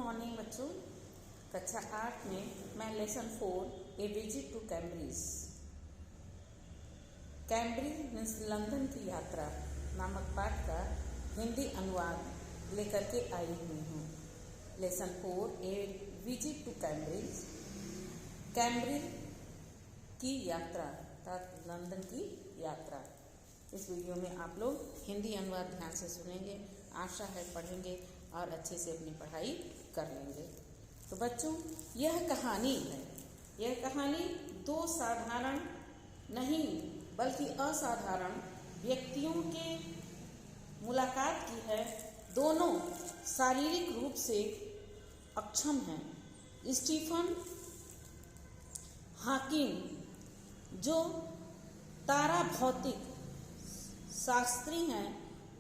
Morning बच्चों। कक्षा 8 में मैं lesson 4 a visit to Cambridge means London की यात्रा नामक पाठ का हिंदी अनुवाद लेकर के आई हुई हूँ। Lesson 4 a visit to Cambridge की यात्रा अर्थात लंदन की यात्रा। इस वीडियो में आप लोग हिंदी अनुवाद ध्यान से सुनेंगे, आशा है पढ़ेंगे और अच्छे से अपनी पढ़ाई कर लेंगे। तो बच्चों, यह कहानी है, यह कहानी दो साधारण नहीं बल्कि असाधारण व्यक्तियों के मुलाकात की है। दोनों शारीरिक रूप से अक्षम हैं। स्टीफन हॉकिंग जो तारा भौतिक शास्त्री हैं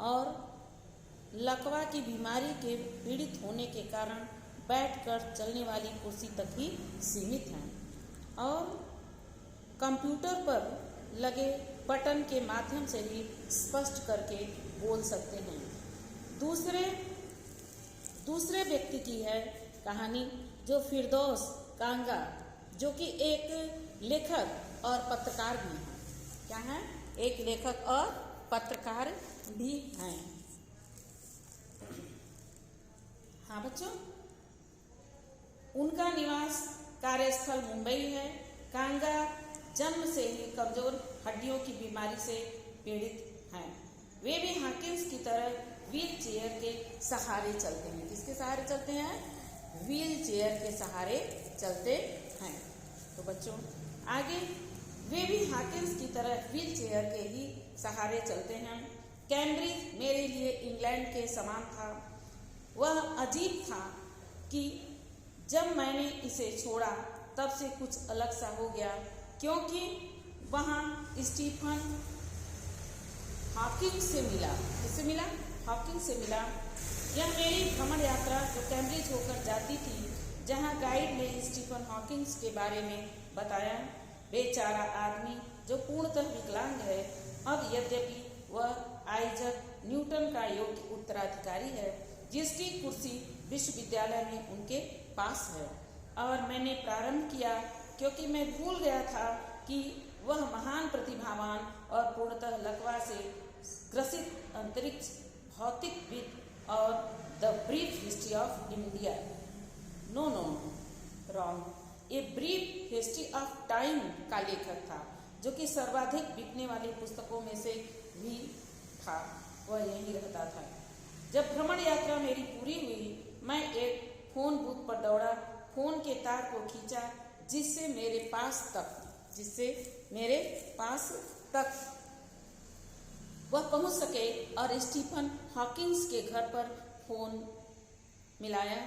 और लकवा की बीमारी के पीड़ित होने के कारण बैठकर चलने वाली कुर्सी तक ही सीमित हैं और कंप्यूटर पर लगे बटन के माध्यम से ही स्पष्ट करके बोल सकते हैं। दूसरे व्यक्ति की है कहानी जो फिरदौस कांगा, जो कि एक लेखक और पत्रकार भी हैं। क्या है? एक लेखक और पत्रकार भी हैं। हाँ बच्चों, उनका निवास कार्यस्थल मुंबई है। कांगा जन्म से ही कमजोर हड्डियों की बीमारी से पीड़ित हैं। वे भी हॉकिंस की तरह व्हील चेयर के सहारे चलते हैं। किसके सहारे चलते हैं? व्हील चेयर के सहारे चलते हैं। तो बच्चों आगे, वे भी हॉकिंस की तरह व्हील चेयर के ही सहारे चलते हैं। कैम्ब्रिज मेरे लिए इंग्लैंड के समान था। वह अजीब था कि जब मैंने इसे छोड़ा तब से कुछ अलग सा हो गया, क्योंकि वहाँ स्टीफन हॉकिंग से मिला। किससे मिला? हॉकिंग से मिला। यह मेरी भ्रमण यात्रा जो कैम्ब्रिज होकर जाती थी, जहाँ गाइड ने स्टीफन हॉकिंग के बारे में बताया। बेचारा आदमी जो पूर्णतः विकलांग है। अब यद्यपि वह आइजक न्यूटन का योग्य उत्तराधिकारी है, जिसकी कुर्सी विश्वविद्यालय में उनके पास है। और मैंने प्रारंभ किया क्योंकि मैं भूल गया था कि वह महान प्रतिभावान और पूर्णतः लकवा से ग्रसित अंतरिक्ष भौतिकविद और the brief history of India wrong a brief history of time का लेखक था, जो कि सर्वाधिक बिकने वाली पुस्तकों में से भी था। वह यहीं रहता था। जब भ्रमण यात्रा मेरी पूरी हुई, मैं एक फोन बूथ पर दौड़ा, फोन के तार को खींचा जिससे मेरे पास तक वह पहुंच सके और स्टीफन हॉकिंस के घर पर फोन मिलाया।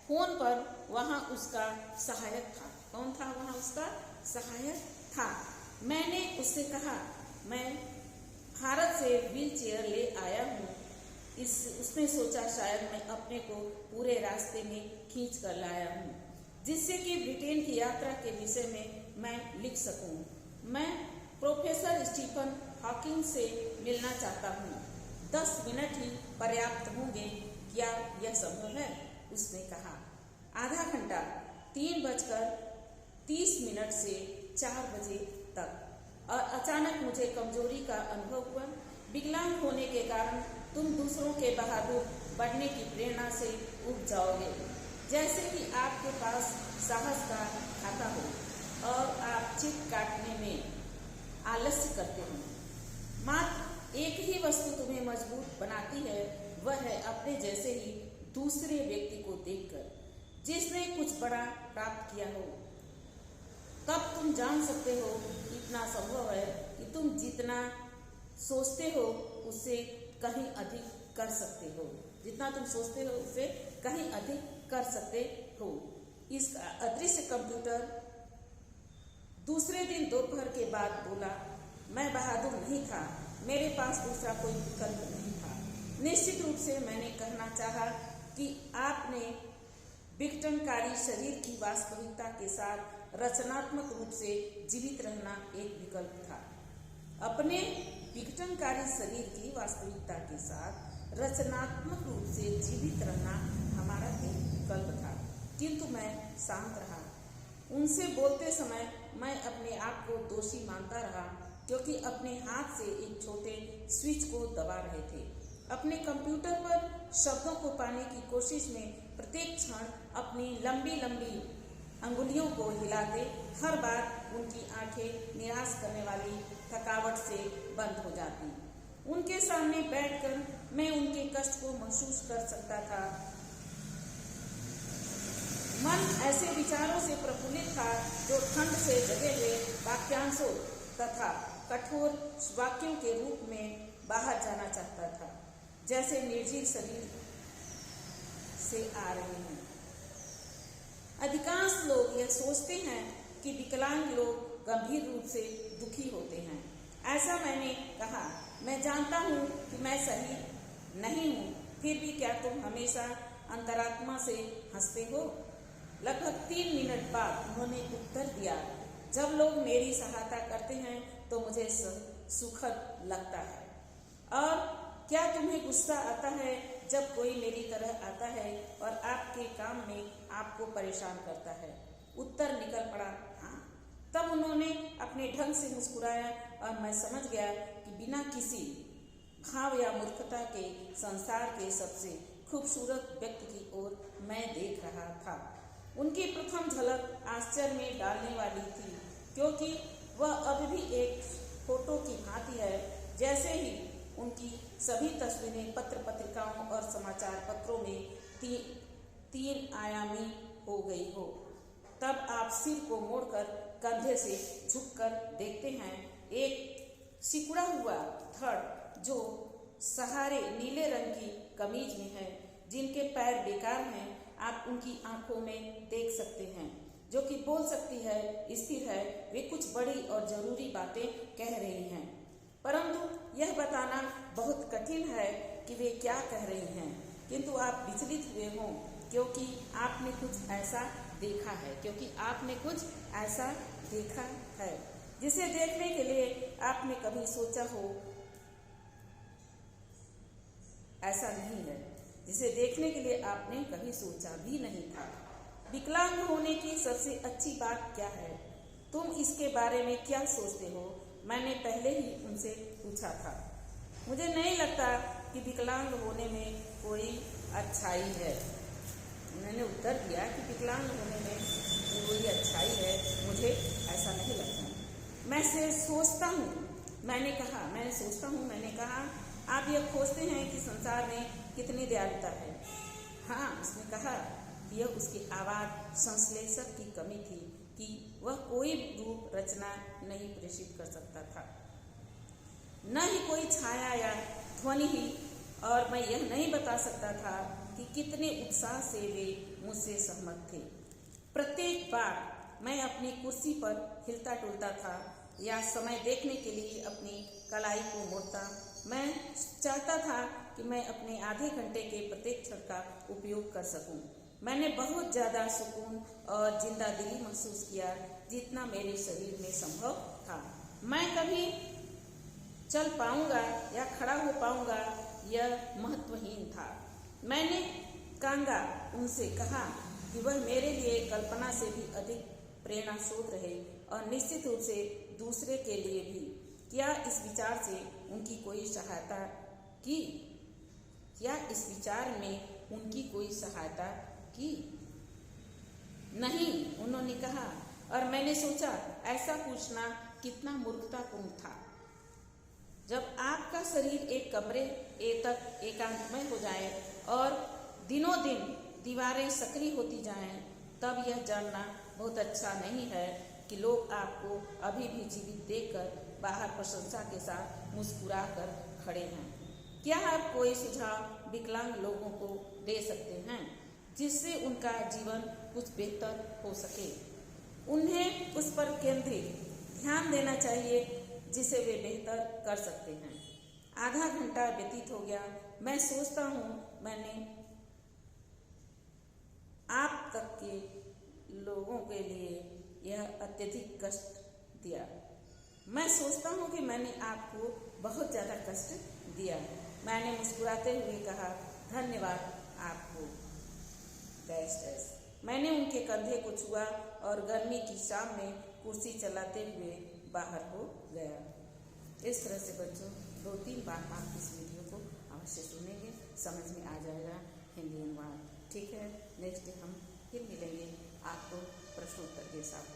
फोन पर वहां उसका सहायक था। कौन था वहां? उसका सहायक था। मैंने उससे कहा, मैं भारत से व्हील चेयर ले आया हूँ। उसने सोचा शायद मैं अपने को पूरे रास्ते में खींच कर लाया हूँ, जिससे कि ब्रिटेन की यात्रा के विषय में मैं लिख सकूं। मैं प्रोफेसर स्टीफन हॉकिंग से मिलना चाहता हूँ। 10 मिनट ही पर्याप्त होंगे, क्या यह संभव है? उसने कहा। आधा घंटा 3:30 से 4 बजे तक। और अचानक मुझे कमजोरी का अनुभव हुआ। विकलांग होने के कारण तुम दूसरों के बहादुर बनने की प्रेरणा से उब जाओगे, जैसे कि आपके पास साहस का खाता हो और आप चित काटने में आलस्य करते हो। मात्र एक ही वस्तु तुम्हें मजबूत बनाती है, वह है अपने जैसे ही दूसरे व्यक्ति को देखकर, जिसने कुछ बड़ा प्राप्त किया हो। तब तुम जान सकते हो कि इतना संभव है कि तुम जितना सोचते हो उससे कहीं अधिक कर सकते हो। जितना तुम सोचते हो उससे कहीं अधिक कर सकते हो। इसका अदृश्य कंप्यूटर दूसरे दिन दोपहर के बाद बोला, मैं बहादुर नहीं था, मेरे पास दूसरा कोई विकल्प नहीं था। निश्चित रूप से मैंने कहना चाहा कि आपने विघटनकारी शरीर की वास्तविकता के साथ रचनात्मक रूप से जीवित रहना एक विकल्प था। अपने विघटनकारी शरीर की वास्तविकता के साथ रचनात्मक रूप से जीवित रहना हमारा एक विकल्प था। किंतु मैं शांत रहा। उनसे बोलते समय मैं अपने आप को दोषी मानता रहा, क्योंकि अपने हाथ से एक छोटे स्विच को दबा रहे थे। अपने कंप्यूटर पर शब्दों को पाने की कोशिश में प्रत्येक क्षण अपनी लंबी लंबी अंगुलियों को हिलाते, हर बार उनकी आंखें निराश करने वाली थकावट से बंद हो जाती। उनके सामने बैठकर मैं उनके कष्ट को महसूस कर सकता था। मन ऐसे विचारों से प्रफुल्लित था जो ठंड से जगे हुए वाक्यांशों तथा कठोर वाक्यों के रूप में बाहर जाना चाहता था, जैसे निर्जीव शरीर से आ रहे हैं। अधिकांश लोग यह सोचते हैं कि विकलांग लोग गंभीर रूप से दुखी होते हैं। ऐसा मैंने कहा, मैं जानता हूँ कि मैं सही नहीं हूँ, फिर भी क्या तुम हमेशा अंतरात्मा से हंसते हो? लगभग 3 मिनट बाद उन्होंने उत्तर दिया, जब लोग मेरी सहायता करते हैं तो मुझे सुखद लगता है। और क्या तुम्हें गुस्सा आता है जब कोई मेरी तरह आता है और आपके काम में आपको परेशान करता है? उत्तर निकल पड़ा, हाँ। तब उन्होंने अपने ढंग से मुस्कुराया और मैं समझ गया कि बिना किसी भाव या मूर्खता के संसार के सबसे खूबसूरत व्यक्ति की ओर मैं देख रहा था। उनकी प्रथम झलक आश्चर्य में डालने वाली थी, क्योंकि वह अब भी एक फोटो की भांति है, जैसे ही उनकी सभी तस्वीरें पत्र पत्रिकाओं और समाचार पत्रों में तीन आयामी हो गई हो। तब आप सिर को मोड़कर कंधे से झुककर देखते हैं एक सिकुड़ा हुआ धड़ जो सहारे नीले रंग की कमीज में है, जिनके पैर बेकार हैं। आप उनकी आंखों में देख सकते हैं, जो कि बोल सकती है, स्थिर है। वे कुछ बड़ी और जरूरी बातें कह रही हैं, परंतु यह बताना बहुत कठिन है कि वे क्या कह रही हैं। किंतु आप विचलित हुए हों, क्योंकि आपने कुछ ऐसा देखा है जिसे देखने के लिए आपने कभी सोचा हो, ऐसा नहीं है जिसे देखने के लिए आपने कभी सोचा भी नहीं था। विकलांग होने की सबसे अच्छी बात क्या है? तुम इसके बारे में क्या सोचते हो? मैंने पहले ही उनसे पूछा था। मुझे नहीं लगता कि विकलांग होने में कोई अच्छाई है। उन्होंने उत्तर दिया कि विकलांग होने में कोई अच्छाई है, मुझे ऐसा नहीं लगता। मैं सोचता हूँ, मैंने कहा, आप यह खोजते हैं कि संसार में कितनी दयालुता है। हाँ, उसने कहा कि यह उसकी आवाज संश्लेषक की कमी थी कि वह कोई रूप रचना नहीं प्रेषित कर सकता था, न ही कोई छाया या ध्वनि ही, और मैं यह नहीं बता सकता था कि कितने उत्साह से वे मुझसे सहमत थे। प्रत्येक बार मैं अपनी कुर्सी पर हिलता डुलता था या समय देखने के लिए अपनी कलाई को मोड़ता। मैं चाहता था कि मैं अपने आधे घंटे के प्रत्येक क्षण का उपयोग कर सकूं। मैंने बहुत ज़्यादा सुकून और जिंदादिली महसूस किया जितना मेरे शरीर में संभव था। मैं कभी चल पाऊंगा या खड़ा हो पाऊंगा यह महत्वहीन था। मैंने कांगा उनसे कहा कि वह मेरे लिए कल्पना से भी अधिक प्रेरणा स्रोत रहे और निश्चित रूप से दूसरे के लिए भी। क्या इस विचार से उनकी कोई सहायता की? नहीं, उन्होंने कहा, और मैंने सोचा ऐसा पूछना कितना मूर्खतापूर्ण था। जब आपका शरीर एक कमरे तक एकांतमय हो जाए और दिनों दिन दीवारें सक्रिय होती जाएं, तब यह जानना बहुत अच्छा नहीं है कि लोग आपको अभी भी जीवित देखकर बाहर प्रशंसा के साथ मुस्कुरा कर खड़े हैं। क्या आप कोई सुझाव विकलांग लोगों को दे सकते हैं जिससे उनका जीवन कुछ बेहतर हो सके? उन्हें उस पर केंद्रित ध्यान देना चाहिए जिसे वे बेहतर कर सकते हैं। आधा घंटा व्यतीत हो गया। मैं सोचता हूँ मैंने आप तक के लोगों के लिए यह अत्यधिक कष्ट दिया। मैं सोचता हूँ कि मैंने आपको बहुत ज़्यादा कष्ट दिया। मैंने मुस्कुराते हुए कहा, धन्यवाद आपको। मैंने उनके कंधे को छुआ और गर्मी की शाम में कुर्सी चलाते हुए बाहर हो गया। इस तरह से बच्चों 2-3 बार आप इस वीडियो को अवश्य सुनेंगे, समझ में आ जाएगा हिंदी अनुवाद। ठीक है, नेक्स्ट डे हम फिर मिलेंगे आपको प्रश्नोत्तर के साथ।